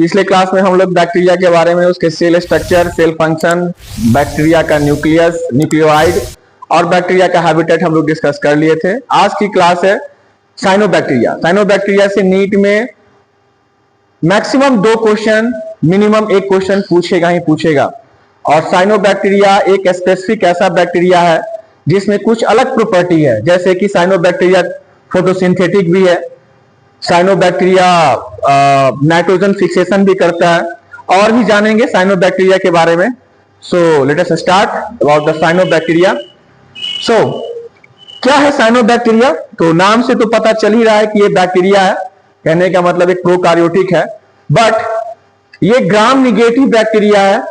पिछले क्लास में हम लोग बैक्टीरिया के बारे में, उसके cell structure, cell function, bacteria का न्यूक्लियस, न्यूक्लियोइड और बैक्टीरिया का हैबिटेट हम लोग डिस्कस कर लिए थे। आज की क्लास है साइनोबैक्टीरिया। साइनोबैक्टीरिया से नीट में मैक्सिमम 2 क्वेश्चन, मिनिमम 1 क्वेश्चन पूछेगा ही पूछेगा। और साइनोबैक्टीरिया एक स्पेसिफिक ऐसा बैक्टीरिया है जिसमें कुछ अलग प्रॉपर्टी है, जैसे कि साइनोबैक्टीरिया फोटोसिंथेटिक भी है, साइनोबैक्टीरिया नाइट्रोजन फिक्सेशन भी करता है, और भी जानेंगे साइनोबैक्टीरिया के बारे में। So let us start about the cyanobacteria. So क्या है साइनोबैक्टीरिया? तो नाम से तो पता चल ही रहा है कि ये बैक्टीरिया है, कहने का मतलब एक प्रोकार्योटिक है, बट ये ग्राम निगेटिव बैक्टीरिया है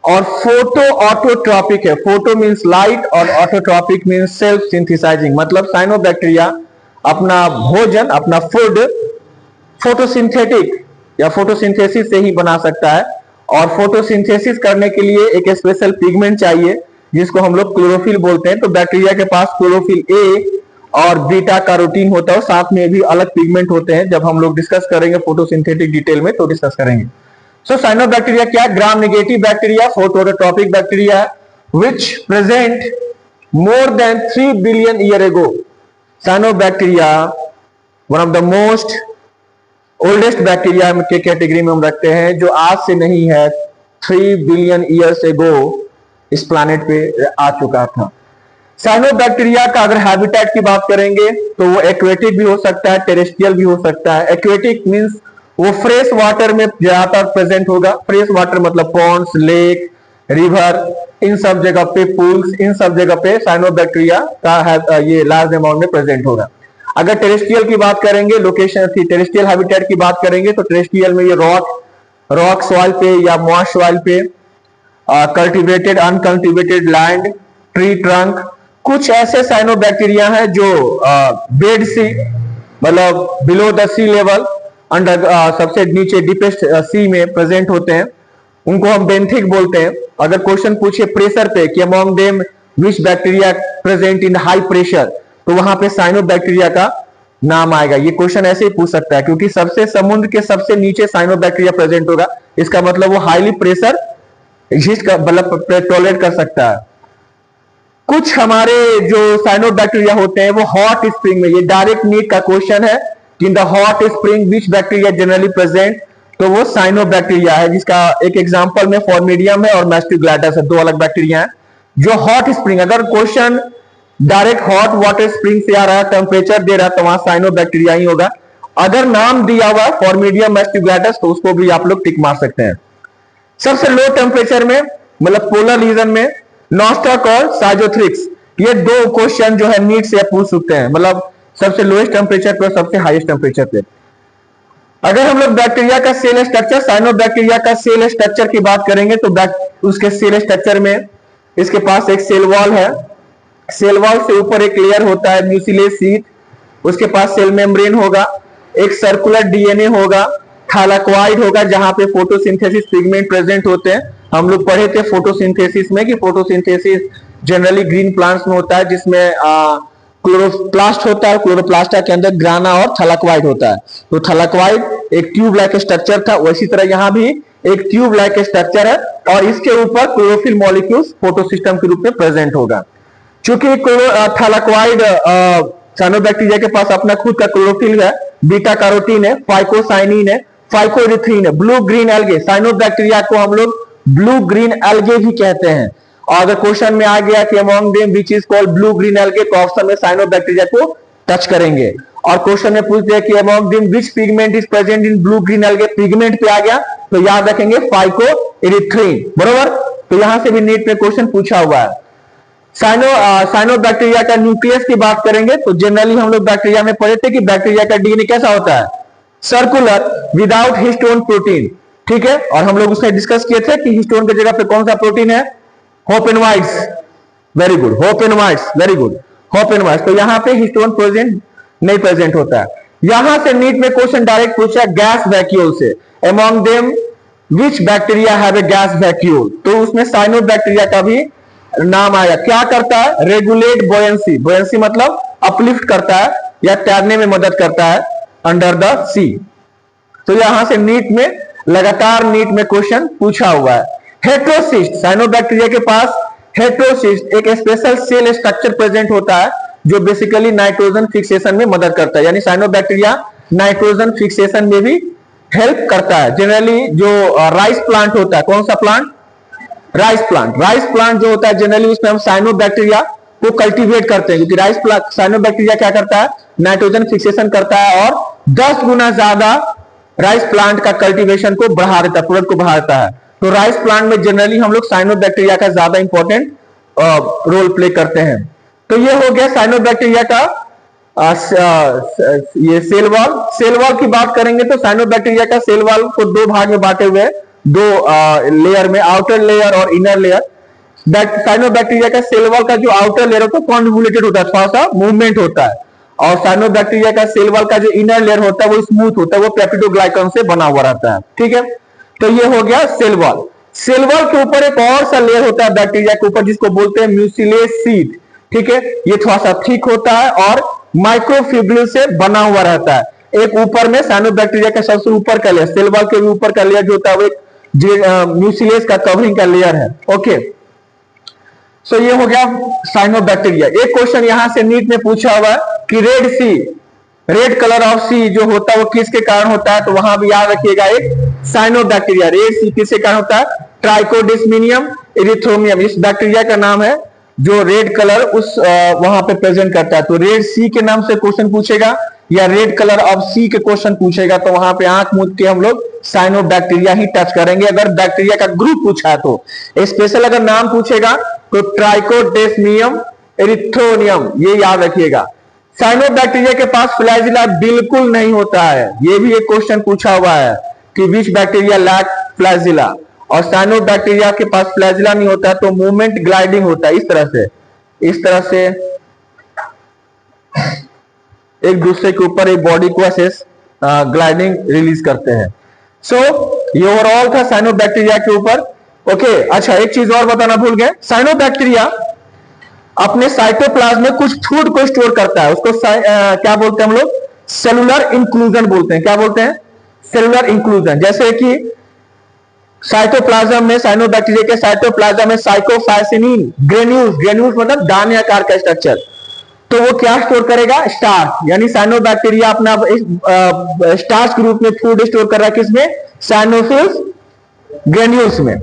और फोटो ऑटोट्रॉपिक है। फोटो मींस लाइट और ऑटोट्रॉपिक मींस सेल्फ सिंथेसाइजिंग। मतलब साइनोबैक्टीरिया अपना भोजन, अपना फूड फोटोसिंथेटिक या फोटोसिंथेसिस से ही बना सकता है, और फोटोसिंथेसिस करने के लिए एक स्पेशल पिगमेंट चाहिए जिसको हम लोग क्लोरोफिल बोलते हैं। तो बैक्टीरिया के पास क्लोरोफिल ए और बीटा कैरोटीन होता है, साथ में भी अलग पिगमेंट होते हैं। जब हम लोग डिस्कस करेंगे फोटोसिंथेटिक डिटेल में तो डिस्कस करेंगे। सो साइनोबैक्टीरिया क्या? Gram negative bacteria, phototropic bacteria which present more than 3 billion year ago. Cyanobacteria one of the most oldest bacteria के कैटेगरी में हम रखते हैं, जो आज से नहीं है, 3 बिलियन ईयर्स एगो इस प्लैनेट पे आ चुका था। साइनोबैक्टीरिया का अगर हैबिटेट की बात करेंगे तो वो एक्वेटिक भी हो सकता है, टेरेस्ट्रियल भी हो सकता है। एक्वेटिक मींस वो फ्रेश वाटर में ज्यादातर प्रेजेंट होगा। फ्रेश वाटर मतलब पॉन्ड्स, लेक, रिवर, इन सब जगह पे, पूल्स, इन सब जगह पे साइनोबैक्टीरिया का ये लार्ज अमाउंट में प्रेजेंट होगा। अगर टेरेस्ट्रियल की बात करेंगे, लोकेशन थी, टेरेस्ट्रियल हैबिटेट की बात करेंगे तो टेरेस्ट्रियल में ये रॉक सॉइल पे या मॉइस्ट सॉइल पे, cultivated, uncultivated land, tree trunk, कुछ ऐसे साइनोबैक्टीरिया हैं जो बेड सी मतलब below the sea level, under सबसे नीचे डीपेस्ट सी में प्रेजेंट होते हैं, उनको हम बेंथिक बोलते हैं। अगर क्वेश्चन पूछे प्रेशर पे कि among them which bacteria present in high pressure, तो वहां पे साइनोबैक्टीरिया का नाम आएगा। ये क्वेश्चन ऐसे ही पूछ सकता है क्योंकि सबसे समुद्र के सबसे नीचे साइनोबैक्टीरिया प्रेजेंट होगा, इसका मतलब वो हाईली प्रेशर एग्जिस्ट कर, मतलब टॉलरेट कर सकता है। कुछ हमारे जो साइनोबैक्टीरिया होते हैं वो हॉट स्प्रिंग में, ये डायरेक्ट नीट का क्वेश्चन है कि in the hot spring which bacteria generally present, तो वो साइनोबैक्टीरिया है, जिसका एक एग्जांपल में फॉर्मिडियम है और मैस्टिग्लैटस है, 2 अलग बैक्टीरिया हैं जो हॉट स्प्रिंग। अगर question direct hot water spring से आ रहा है, टेम्परेचर दे रहा है, तो वहां साइनोबैक्टीरिया ही होगा। अगर नाम दिया हुआ फॉर्मिडियम, मैस्टिग्लैटस, तो उसको भी आप लोग टिक मार सकते हैं। सबसे लो टेम्परेचर में मतलब पोलर रीजन में नॉस्टॉक और साइजोथ्रिक्स, ये 2 क्वेश्चन जो है नीट से पूछ सकते हैं, मतलब सबसे लोएस्ट टेम्परेचर पे और सबसे हाईएस्ट टेम्परेचर पे। अगर हम लोग बैक्टीरिया का सेल स्ट्रक्चर, साइनोबैक्टीरिया का सेल स्ट्रक्चर की बात करेंगे तो उसके सेल स्ट्रक्चर में इसके पास एक सेल वॉल है, सेल वॉल से ऊपर एक लेयर होता है म्यूसिलेज शीट, उसके पास सेल मेम्ब्रेन होगा, एक सर्कुलर डीएनए होगा, थैलाकोइड होगा जहां पे फोटोसिंथेसिस पिगमेंट प्रेजेंट होते हैं। हम लोग पढ़े थे फोटोसिंथेसिस में कि फोटोसिंथेसिस जनरली ग्रीन प्लांट्स में होता है, जिसमें क्लोरोप्लास्ट होता है, क्लोरोप्लास्ट के अंदर ग्राना और थैलाकोइड होता है। तो थैलाकोइड एक ट्यूब लाइक स्ट्रक्चर था, उसी तरह यहाँ भी एक ट्यूब लाइक स्ट्रक्चर है और इसके ऊपर क्लोरोफिल मॉलिक्यूल्स फोटोसिस्टम के रूप में प्रेजेंट होगा। चूंकि थैलाकोइड साइनोबैक्टीरिया के पास अपना खुद का क्लोरोफिल है, बीटा कैरोटीन है, फाइकोसाइनिन है, फाइकोरिथ्रीन है, ब्लू ग्रीन एल्गे, साइनोबैक्टीरिया को हम लोग ब्लू ग्रीन एल्गे भी कहते हैं। और अगर क्वेश्चन में आ गया कि among them which is called blue green algae, तो ऑप्शन में साइनोबैक्टीरिया को टच करेंगे। और क्वेश्चन में पूछ दिया कि among them which pigment is present in blue green algae, pigment पे आ गया तो याद रखेंगे फाइकोरिथ्रीन, बरोबर। तो यहां से भी नीट में क्वेश्चन पूछा हुआ है। साइनोबैक्टीरिया का न्यूक्लियस की बात करेंगे तो जनरली हम लोग बैक्टीरिया में पढ़े थे कि बैक्टीरिया का डीएनए कैसा होता है, सर्कुलर विदाउट हिस्टोन प्रोटीन, ठीक है। और हम लोग उसमें डिस्कस किए थे कि हिस्टोन की जगह पे कौन सा प्रोटीन है, होपेनवाइड्स, वेरी गुड, होपेनवाइड्स, वेरी गुड, होपेनवाइड्स। तो यहां पे हिस्टोन प्रेजेंट नहीं प्रेजेंट होता है। यहां से नीट में क्वेश्चन डायरेक्ट पूछा गैस वैक्यूल से, among them which bacteria have a gas vacuole, तो उसमें साइनोबैक्टीरिया का भी नाम आया। क्या करता है, रेगुलेट बोयंसी, बोयंसी मतलब अपलिफ्ट करता है या तैरने में मदद करता है अंडर द सी। तो यहां से नीट में लगातार नीट में क्वेश्चन पूछा हुआ है। हेट्रोसिस्ट, साइनोबैक्टीरिया के पास हेट्रोसिस्ट एक स्पेशल सेल स्ट्रक्चर प्रेजेंट होता है जो बेसिकली नाइट्रोजन फिक्सेशन में मदद करता है, यानी साइनोबैक्टीरिया नाइट्रोजन फिक्सेशन में भी हेल्प करता है। जनरली जो राइस प्लांट होता है, कौन सा प्लांट? राइस प्लांट जो होता है जनरली उसमें हम साइनोबैक्टीरिया को कल्टीवेट करते हैं, क्योंकि राइस प्लांट साइनोबैक्टीरिया क्या करता है? नाइट्रोजन फिक्सेशन करता है और 10 गुना ज्यादा राइस प्लांट का कल्टीवेशन को बढ़ा देता है, प्रोडक्ट को बढ़ा देता है। तो राइस प्लांट में जनरली हम लोग साइनोबैक्टीरिया का ज्यादा इंपॉर्टेंट रोल प्ले करते हैं। तो ये हो गया साइनोबैक्टीरिया का ये सेल वॉल की बात करेंगे तो साइनोबैक्टीरिया का सेल वॉल को दो भाग में बांटे हुए, दो लेयर में, आउटर लेयर और इनर लेयर। साइनोबैक्टीरिया का सेल वॉल का जो आउटर लेयर होता है कॉन्वोल्यूटेड होता है, थोड़ा सा मूवमेंट होता है, और साइनोबैक्टीरिया का सेल वॉल का जो इनर लेयर होता है वो स्मूथ होता है, वो पेप्टिडोग्लाइकन से बना हुआ रहता है। ठीक है, तो ये हो गया सेल वॉल। सेल वॉल के ऊपर एक और सा लेयर होता है बैक्टीरिया के ऊपर जिसको बोलते हैं म्यूसिलेज शीट। ठीक है, ये थोड़ा सा थिक होता है और माइक्रोफिब्रिल से बना हुआ रहता है। एक ऊपर में साइनोबैक्टीरिया का सबसे ऊपर का लेयर, सेल वॉल के भी ऊपर का लेयर जो होता है वो एक म्यूसिलेज का कवरिंग का लेयर है। ओके, सो ये हो गया साइनोबैक्टीरिया। एक क्वेश्चन यहां से नीट में पूछा हुआ है कि रेड कलर ऑफ सी जो होता है वो किसके कारण होता है? तो वहां भी याद रखिएगा एक साइनोबैक्टीरिया। रेड सी किसके कारण होता है? ट्राइकोडिस्मिनियम इरिथ्रोमियम इस बैक्टीरिया का नाम है जो रेड कलर उस वहां पे प्रेजेंट करता है। तो रेड सी के नाम से क्वेश्चन पूछेगा या रेड कलर ऑफ सी के क्वेश्चन पूछेगा तो वहां पे आंख मूंद के हम लोग साइनोबैक्टीरिया ही टच करेंगे। अगर बैक्टीरिया का ग्रुप पूछा है तो स्पेशल अगर नाम पूछेगा तो ट्राइकोडेस्मियम एरिथ्रोनियम, ये याद रखिएगा। साइनोबैक्टीरिया के पास फ्लैजिला बिल्कुल नहीं होता है, ये भी एक क्वेश्चन पूछा हुआ है कि विच बैक्टीरिया लैक फ्लैजिला, और साइनोबैक्टीरिया के पास फ्लैजिला नहीं होता है तो मूवमेंट ग्लाइडिंग होता है। इस तरह से एक दूसरे के ऊपर एक बॉडी को ऐसे ग्लाइडिंग रिलीज करते हैं। सो ये ओवरऑल था साइनोबैक्टीरिया के ऊपर। ओके, अच्छा एक चीज और बताना भूल गए, साइनोबैक्टीरिया अपने साइटोप्लाज्म में कुछ फूड को स्टोर करता है, उसको क्या बोलते हैं हम लोग? सेलुलर इंक्लूजन बोलते हैं। क्या बोलते हैं? Cellular inclusion. जैसे कि साइटोप्लाज्म में, साइनोबैक्टीरिया के साइटोप्लाज्म में साइकोफाइसिनिन ग्रेन्यूल्स मतलब दाने आकार का स्ट्रक्चर, तो वो क्या स्टोर करेगा? स्टार्च। यानी साइनोबैक्टीरिया अपना स्टार्च के रूप में फूड स्टोर कर रहा है किसमें? साइनोफिल्स ग्रेन्यूल्स में।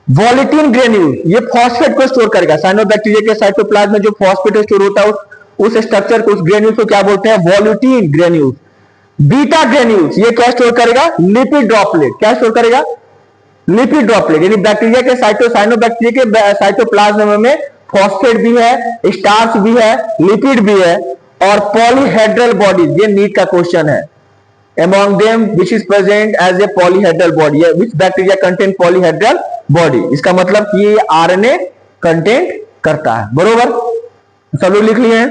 वॉलिटीन ग्रेन्यूल ये फॉस्फेट को स्टोर करेगा। साइनोबैक्टीरिया के साइटोप्लाज्म में जो फॉस्फेट स्टोर होता है उस स्ट्रक्चर को, उस ग्रेन्यूल को क्या बोलते हैं? वॉलिटीन ग्रेन्यूल। बीटा ग्रेन्यूल्स ये क्या स्टोर करेगा? Lipid droplet. क्या स्टोर करेगा? Lipid droplet. यानी बैक्टीरिया के साइनोबैक्टीरिया के साइटोप्लाज्म में फॉस्फेट भी है, स्टार्च भी है, लिपिड भी है और पॉलीहेड्रल बॉडीज, ये नीट का क्वेश्चन है। among them which is present as a polyhedral body, which bacteria contain polyhedral body, इसका मतलब कि ये आरएनए कंटेंट करता है। बरोबर, सब लोग लिख लिए हैं।